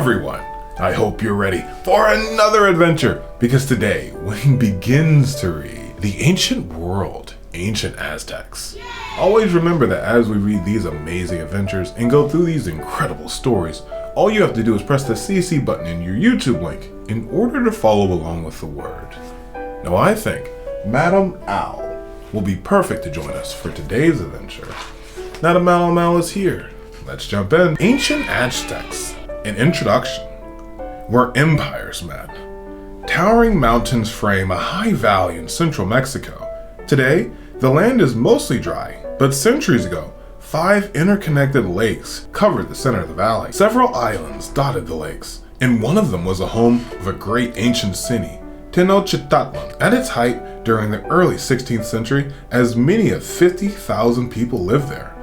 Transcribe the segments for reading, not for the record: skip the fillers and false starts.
everyone! I hope you're ready for another adventure, because today Wayne begins to read The Ancient World, Ancient Aztecs. Always remember that as we read these amazing adventures and go through these incredible stories, all you have to do is press the CC button in your YouTube link in order to follow along with the word. Now I think Madame Owl will be perfect to join us for today's adventure. Madame Owl is here. Let's jump in. Ancient Aztecs, an introduction, where empires met. Towering mountains frame a high valley in central Mexico. Today, the land is mostly dry, but centuries ago, 5 interconnected lakes covered the center of the valley. Several islands dotted the lakes, and one of them was the home of a great ancient city, Tenochtitlan. At its height during the early 16th century, as many as 50,000 people lived there.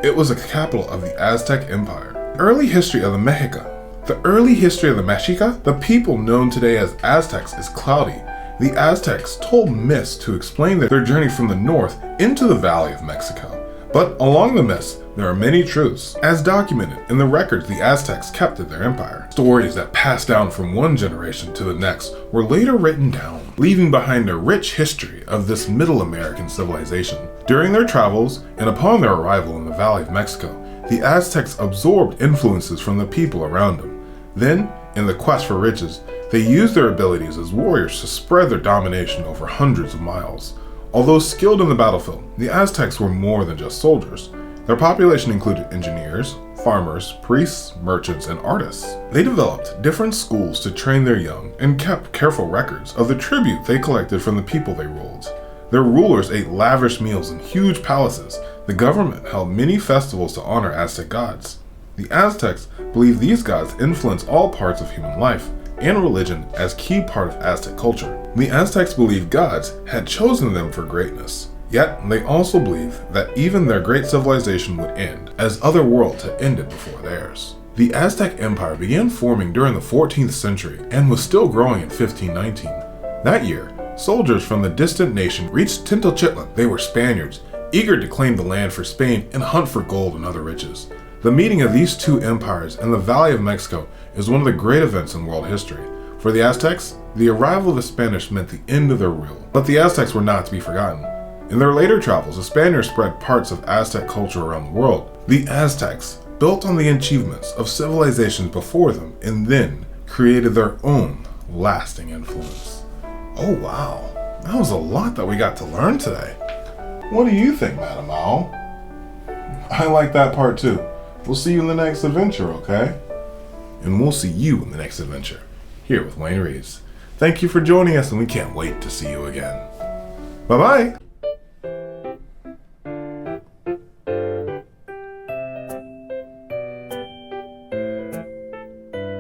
It was the capital of the Aztec Empire. Early history of the Mexica. The early history of the Mexica, the people known today as Aztecs, is cloudy. The Aztecs told myths to explain their journey from the north into the Valley of Mexico. But along the myths, there are many truths. As documented in the records the Aztecs kept of their empire, stories that passed down from one generation to the next were later written down, leaving behind a rich history of this Middle American civilization. During their travels, and upon their arrival in the Valley of Mexico, the Aztecs absorbed influences from the people around them. Then, in the quest for riches, they used their abilities as warriors to spread their domination over hundreds of miles. Although skilled in the battlefield, the Aztecs were more than just soldiers. Their population included engineers, farmers, priests, merchants, and artists. They developed different schools to train their young and kept careful records of the tribute they collected from the people they ruled. Their rulers ate lavish meals in huge palaces. The government held many festivals to honor Aztec gods. The Aztecs believed these gods influenced all parts of human life and religion as key part of Aztec culture. The Aztecs believed gods had chosen them for greatness. Yet, they also believed that even their great civilization would end, as other worlds had ended before theirs. The Aztec Empire began forming during the 14th century and was still growing in 1519. That year, soldiers from the distant nation reached Tenochtitlan. They were Spaniards, eager to claim the land for Spain and hunt for gold and other riches. The meeting of these two empires in the Valley of Mexico is one of the great events in world history. For the Aztecs, the arrival of the Spanish meant the end of their rule. But the Aztecs were not to be forgotten. In their later travels, the Spaniards spread parts of Aztec culture around the world. The Aztecs built on the achievements of civilizations before them and then created their own lasting influence. Oh wow, that was a lot that we got to learn today. What do you think, Madame Owl? I like that part too. We'll see you in the next adventure, okay? And we'll see you in the next adventure, here with Wayne Reads. Thank you for joining us, and we can't wait to see you again. Bye-bye!